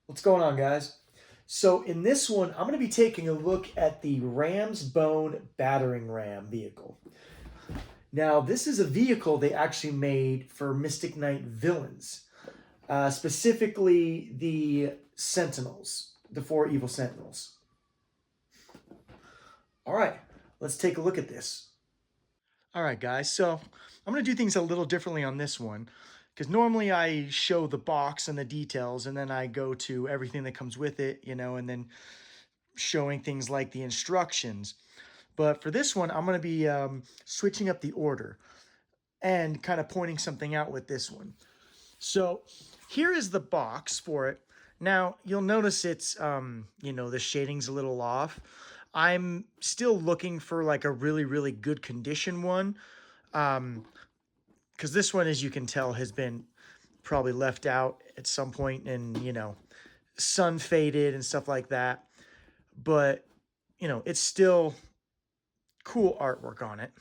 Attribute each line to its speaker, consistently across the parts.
Speaker 1: What's going on, guys? So in this one, I'm going to be taking a look at the Ram's Bone Battering Ram vehicle. Now, this is a vehicle they actually made for Mystic Knight villains, specifically the Sentinels, the four evil Sentinels. All right, let's take a look at this. All right, guys, so I'm going to do things a little differently on this one because normally I show the box and the details and then I go to everything that comes with it, and then showing things like the instructions. But for this one, I'm going to be switching up the order and kind of pointing something out with this one. So here is the box for it. Now, you'll notice it's, the shading's a little off. I'm still looking for like a really, really good condition one. Because this one, as you can tell, has been probably left out at some point and, sun faded and stuff like that. But, it's still cool artwork on it.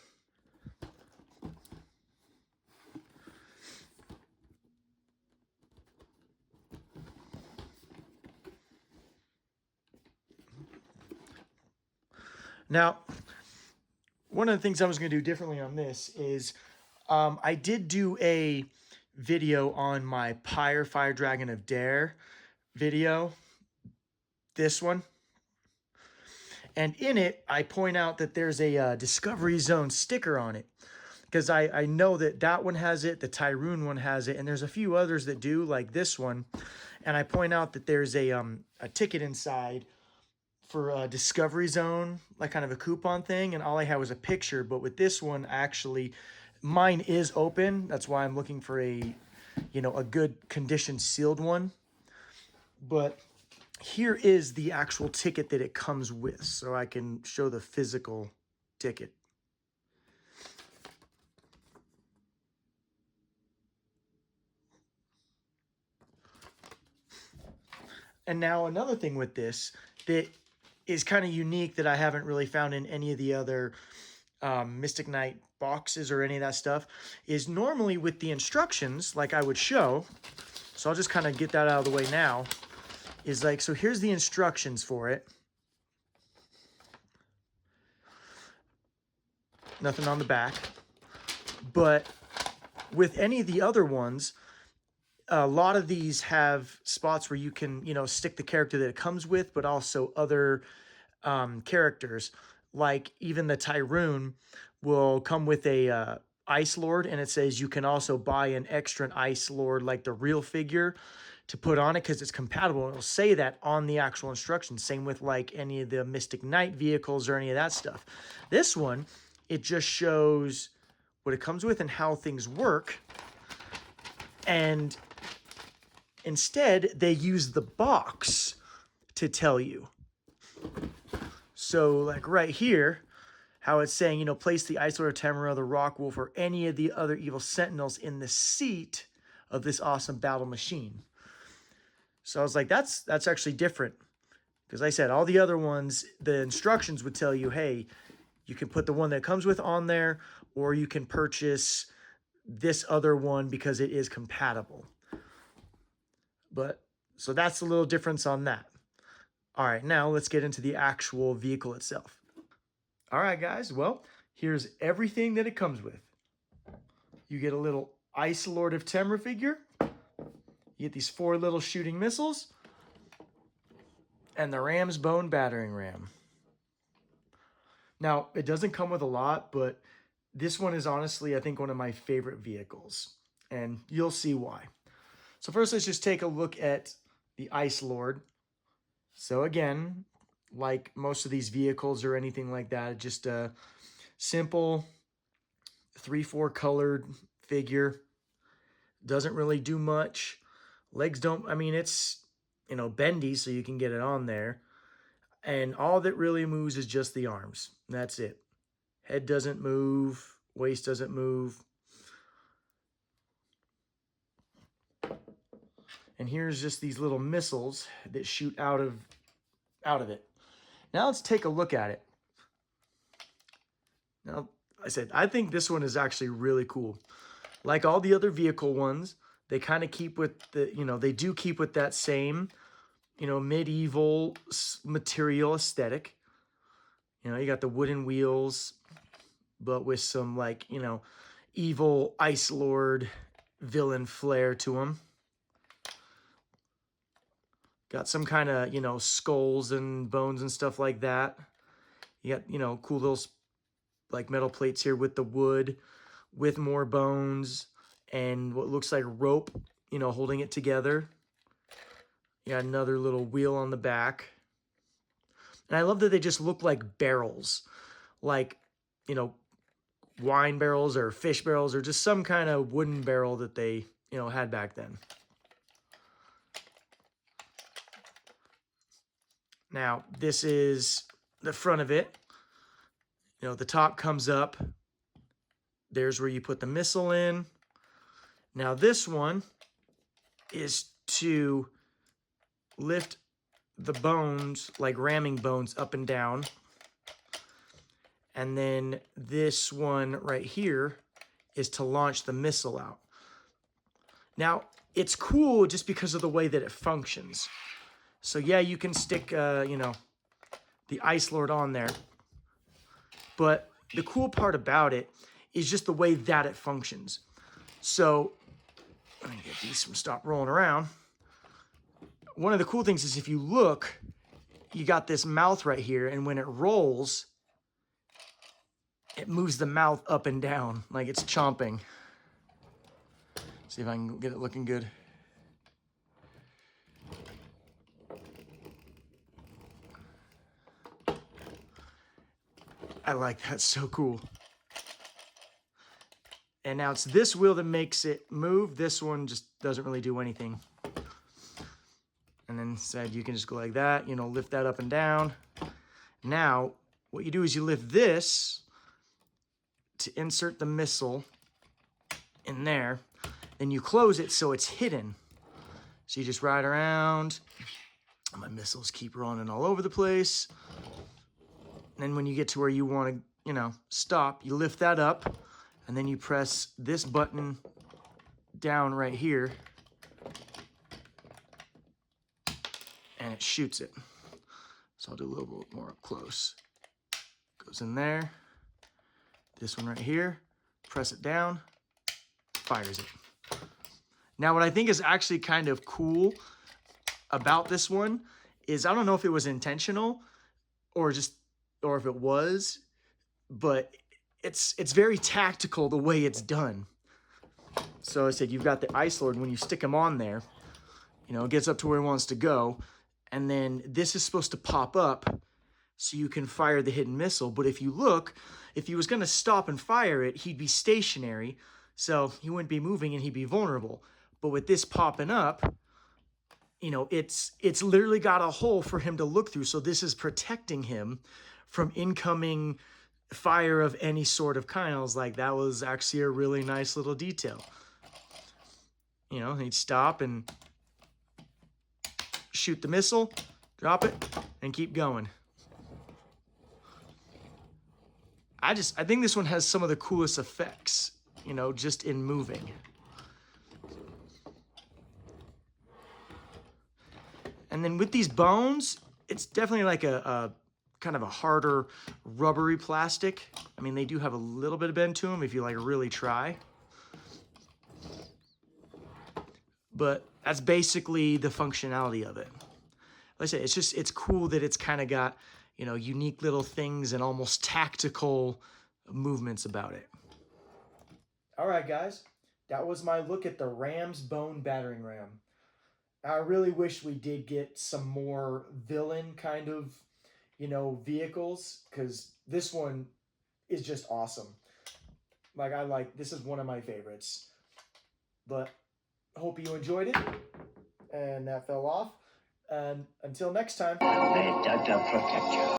Speaker 1: Now, one of the things I was going to do differently on this is I did do a video on my Pyre Fire Dragon of Dare video, this one. And in it, I point out that there's a Discovery Zone sticker on it. Because I know that that one has it, the Tyroon one has it, and there's a few others that do, like this one. And I point out that there's a ticket inside for a Discovery Zone, like kind of a coupon thing, and all I had was a picture. But with this one, actually, mine is open. That's why I'm looking for a good condition sealed one. But here is the actual ticket that it comes with, so I can show the physical ticket. And now another thing with this that is kind of unique that I haven't really found in any of the other Mystic Knight boxes or any of that stuff is normally with the instructions, like I would show. So I'll just kind of get that out of the way now. Is like, so here's the instructions for it. Nothing on the back. But with any of the other ones, a lot of these have spots where you can, stick the character that it comes with, but also other characters. Like even the Tyroon will come with a Ice Lord, and it says you can also buy an extra Ice Lord, like the real figure, to put on it because it's compatible. It'll say that on the actual instructions. Same with like any of the Mystic Knight vehicles or any of that stuff. This one, it just shows what it comes with and how things work. And instead, they use the box to tell you. So, like right here, how it's saying, place the Ice Lord of Tamara, the Rock Wolf, or any of the other evil sentinels in the seat of this awesome battle machine. So I was like, that's actually different. Because I said, all the other ones, the instructions would tell you, hey, you can put the one that comes with on there, or you can purchase this other one because it is compatible. But, so that's a little difference on that. All right, now let's get into the actual vehicle itself. All right, guys, well, here's everything that it comes with. You get a little Ice Lord of Temra figure. You get these 4 little shooting missiles. And the Ram's Bone Battering Ram. Now, it doesn't come with a lot, but this one is honestly, I think, one of my favorite vehicles. And you'll see why. So first, let's just take a look at the Ice Lord. So again, like most of these vehicles or anything like that, just a simple 3-4 colored figure. Doesn't really do much. Legs don't, it's, bendy, so you can get it on there. And all that really moves is just the arms. That's it. Head doesn't move. Waist doesn't move. And here's just these little missiles that shoot out of it. Now let's take a look at it. Now, I said, I think this one is actually really cool. Like all the other vehicle ones, they kind of keep with the, they do keep with that same you know, medieval material aesthetic. You know, you got the wooden wheels, but with some, like, you know, evil ice lord villain flair to them. Got some kind of, you know, skulls and bones and stuff like that. You got, you know, cool little like metal plates here with the wood, with more bones and what looks like rope, you know, holding it together. You got another little wheel on the back. And I love that they just look like barrels, like, you know, wine barrels or fish barrels or just some kind of wooden barrel that they, you know, had back then. Now, this is the front of it. You know, the top comes up. There's where you put the missile in. Now, this one is to lift the bones, like ramming bones, up and down. And then this one right here is to launch the missile out. Now, it's cool just because of the way that it functions. So yeah, you can stick, you know, the Ice Lord on there. But the cool part about it is just the way that it functions. So, let me get these from stop rolling around. One of the cool things is if you look, you got this mouth right here, and when it rolls, it moves the mouth up and down like it's chomping. See if I can get it looking good. I like that, so cool. And now it's this wheel that makes it move. This one just doesn't really do anything. And then instead you can just go like that, you know, lift that up and down. Now, what you do is you lift this to insert the missile in there. Then you close it so it's hidden. So you just ride around. And my missiles keep running all over the place. And then when you get to where you want to, you know, stop, you lift that up. And then you press this button down right here. And it shoots it. So I'll do a little bit more up close. Goes in there. This one right here. Press it down. Fires it. Now, what I think is actually kind of cool about this one is, I don't know if it was intentional or if it was, but it's very tactical the way it's done. So I said, you've got the Ice Lord, when you stick him on there, you know, it gets up to where he wants to go. And then this is supposed to pop up so you can fire the hidden missile. But if you look, if he was going to stop and fire it, he'd be stationary. So he wouldn't be moving and he'd be vulnerable. But with this popping up, you know, it's literally got a hole for him to look through. So this is protecting him from incoming fire of any sort of kind. I was like, that was actually a really nice little detail. You know, he'd stop and shoot the missile, drop it, and keep going. I think this one has some of the coolest effects, you know, just in moving. And then with these bones, it's definitely like a kind of a harder rubbery plastic. I mean, they do have a little bit of bend to them if you like really try. But that's basically the functionality of it. Like I said, it's cool that it's kind of got, you know, unique little things and almost tactical movements about it. All right, guys, that was my look at the Ram's Bone Battering Ram. I really wish we did get some more villain kind of, you know, vehicles, because this one is just awesome. Like, this is one of my favorites. But hope you enjoyed it. And that fell off. And until next time. May Dada protect you.